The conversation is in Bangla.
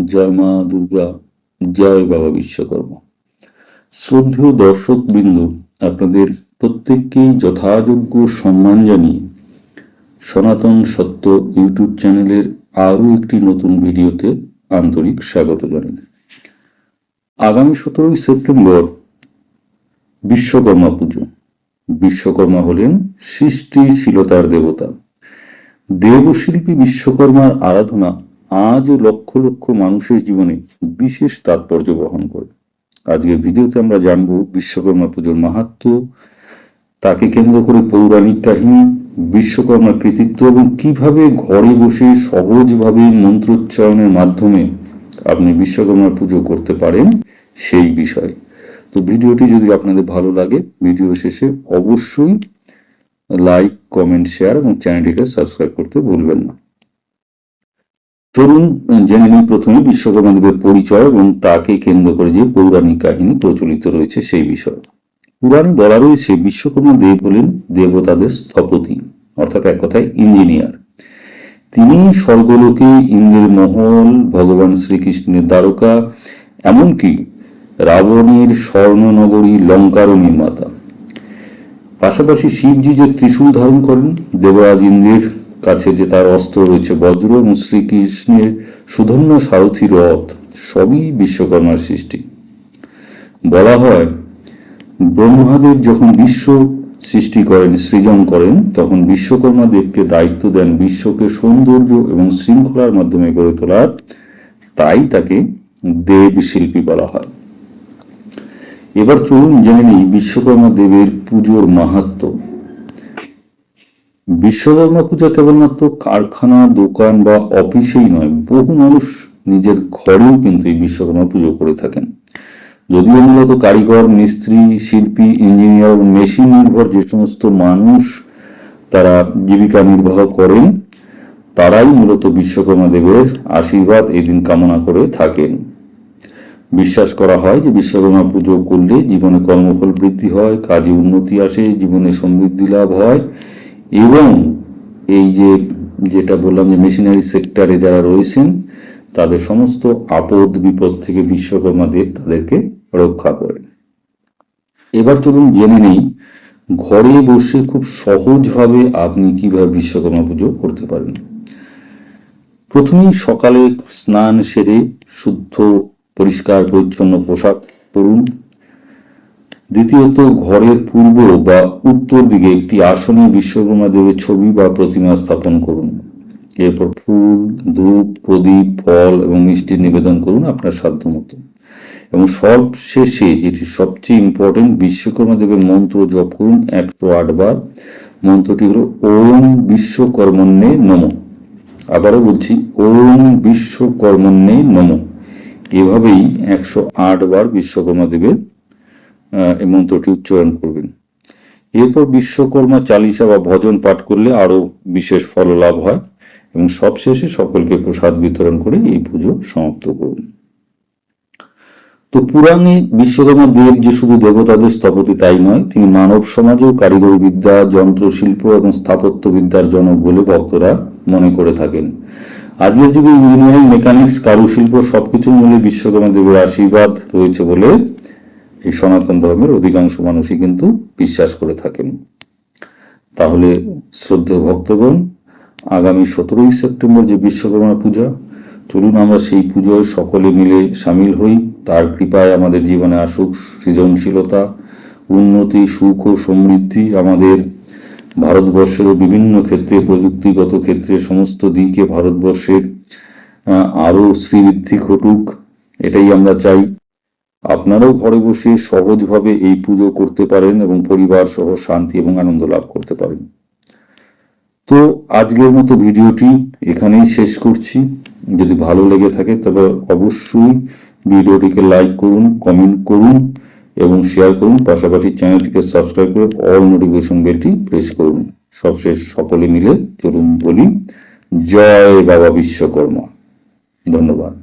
জয় মা দুর্গা, জয় বাবা বিশ্বকর্মা। শ্রদ্ধেয় দর্শক বিন্দু, আপনাদের প্রত্যেককেই যথাযোগ্য সম্মান জানিয়ে সনাতন সত্য ইউটিউব চ্যানেলের আরও একটি নতুন ভিডিওতে আন্তরিক স্বাগত জানাই। আগামী 17 সেপ্টেম্বর বিশ্বকর্মা পুজো। বিশ্বকর্মা হলেন সৃষ্টিশীলতার দেবতা। দেবশিল্পী বিশ্বকর্মার আরাধনা আজও লক্ষ লক্ষ মানুষের জীবনে বিশেষ তাৎপর্য বহন করে। আজকের ভিডিওতে আমরা জানব বিশ্বকর্মা পুজোর মাহাত্ম্য, তাকে কেন্দ্র করে পৌরাণিক কাহিনী, বিশ্বকর্মার কৃতিত্ব এবং কিভাবে ঘরে বসে সহজভাবে মন্ত্রোচ্চারণের মাধ্যমে আপনি বিশ্বকর্মা পুজো করতে পারেন সেই বিষয়। তো ভিডিওটি যদি আপনাদের ভালো লাগে, ভিডিও শেষে অবশ্যই লাইক, কমেন্ট, শেয়ার এবং চ্যানেলটিকে সাবস্ক্রাইব করতে ভুলবেন না। চলুন জেনে নিই প্রথমে বিশ্বকর্মা দেবের পরিচয় এবং তাকে কেন্দ্র করে যে পৌরাণিক কাহিনী প্রচলিত রয়েছে সেই বিষয়ে। পুরাণে বলা রয়েছে বিশ্বকর্মা দেব হলেন দেবতাদের স্থপতি, অর্থাৎ এক কথায় ইঞ্জিনিয়ার। তিনি স্বর্গলোকে ইন্দ্রের মহল, ভগবান শ্রীকৃষ্ণের দ্বারকা, এমনকি রাবণের স্বর্ণনগরী লঙ্কারও নির্মাতা। পাশাপাশি শিবজি যে ত্রিশূল ধারণ করেন, দেবরাজ ইন্দ্রের কাছে যে তার অস্ত্র রয়েছে বজ্র এবং শ্রীকৃষ্ণের সুধন্য সারথি রথ, সবই বিশ্বকর্মার সৃষ্টি। বলা হয় ব্রহ্মাদেব যখন বিশ্ব সৃষ্টি করেন, সৃজন করেন, তখন বিশ্বকর্মা দেবকে দায়িত্ব দেন বিশ্বকে সৌন্দর্য এবং শৃঙ্খলার মাধ্যমে গড়ে তোলার। তাই তাকে দেব শিল্পী বলা হয়। এবার চলুন জেনে নিই বিশ্বকর্মা দেবের পুজোর মাহাত্ম্য। বিশ্বকর্মা পূজা কেবলমাত্র কারখানা, দোকান বা অফিসেই নয়, বহু মানুষ নিজের ঘরেও কিন্তু এই বিশ্বকর্মা পুজো করে থাকেন। যদিও মূলত কারিগর, মিস্ত্রি, শিল্পী, ইঞ্জিনিয়ার, মেশিন নির্ভর যে সমস্ত মানুষ তারা জীবিকা নির্বাহ করেন, তারাই মূলত বিশ্বকর্মা দেবের আশীর্বাদ এই দিন কামনা করে থাকেন। বিশ্বাস করা হয় যে বিশ্বকর্মা পুজো করলে জীবনে কর্মফল বৃদ্ধি হয়, কাজে উন্নতি আসে, জীবনে সমৃদ্ধি লাভ হয় এবং এই যেটা বললাম যে মেশিনারি সেক্টরে যারা রয়েছেন তাদের সমস্ত আপদ বিপদ থেকে বিশ্বকর্মা দেব তাদেরকে রক্ষা করেন। এবার চলুন জেনে নেই ঘরে বসে খুব সহজভাবে আপনি কিভাবে বিশ্বকর্মা পুজো করতে পারেন। প্রথমেই সকালে স্নান সেরে শুদ্ধ পরিষ্কার পরিচ্ছন্ন পোশাক পরুন। দ্বিতীয়ত, ঘরের পূর্ব বা উত্তর দিকে একটি আসনে বিশ্বকর্মা দেবের ছবি বা প্রতিমা স্থাপন করুন। এরপর ফুল, ধূপ, প্রদীপ, ফল এবং মিষ্টি নিবেদন করুন আপনার সাধ্যমতো। এবং সবশেষে, যেটি সবচেয়ে ইম্পর্টেন্ট, বিশ্বকর্মা দেবের মন্ত্র জপ করুন 108 বার। মন্ত্রটি হল ওম বিশ্বকর্মণ্যে নমঃ। আবারও বলছি, ওম বিশ্বকর্মণ্যে নমঃ। এভাবেই 108 বার বিশ্বকর্মা দেবের এই মন্ত্রটি উচ্চারণ করবেন। এরপর বিশ্বকর্মা চালিসা বা ভজন পাঠ করলে আরো বিশেষ ফল লাভ হয়। এবং সবশেষে সকলকে প্রসাদ বিতরণ করে এই পুজো সমাপ্ত করুন। তো পুরাণে বিশ্বকর্মা দেব যে শুধু দেবতাদের স্থপতি তাই নয়, তিনি মানব সমাজেও কারিগরি বিদ্যা, যন্ত্রশিল্প এবং স্থাপত্য বিদ্যার জনক বলে ভক্তরা মনে করে থাকেন। আজকের যুগে ইঞ্জিনিয়ারিং, মেকানিক্স, কারুশিল্প সবকিছুর মূলে বিশ্বকর্মা দেবের আশীর্বাদ রয়েছে বলে এই সনাতন ধর্মের অধিকাংশ মানুষই কিন্তু বিশ্বাস করে থাকেন। তাহলে শ্রদ্ধেয় ভক্তগণ, আগামী 17 সেপ্টেম্বর যে বিশ্বকর্মা পূজা, চলুন আমরা সেই পুজোয় সকলে মিলে সামিল হই। তার কৃপায় আমাদের জীবনে আসুক সৃজনশীলতা, উন্নতি, সুখ ও সমৃদ্ধি। আমাদের ভারতবর্ষেরও বিভিন্ন ক্ষেত্রে, প্রযুক্তিগত ক্ষেত্রে সমস্ত দিকে ভারতবর্ষের আরো শ্রীবৃদ্ধি ঘটুক, এটাই আমরা চাই। আপনারাও ঘরে বসে সহজভাবে এই পুজো করতে পারেন এবং পরিবার সহ শান্তি এবং আনন্দ লাভ করতে পারেন। তো আজকের মতো ভিডিওটি এখানেই শেষ করছি। যদি ভালো লেগে থাকে তবে অবশ্যই ভিডিওটিকে লাইক করুন, কমেন্ট করুন এবং শেয়ার করুন। পাশাপাশি চ্যানেলটিকে সাবস্ক্রাইব করে অল নোটিফিকেশন বেলটি প্রেস করুন। সবশেষ সকলে মিলে চলুন বলি জয় বাবা বিশ্বকর্মা। ধন্যবাদ।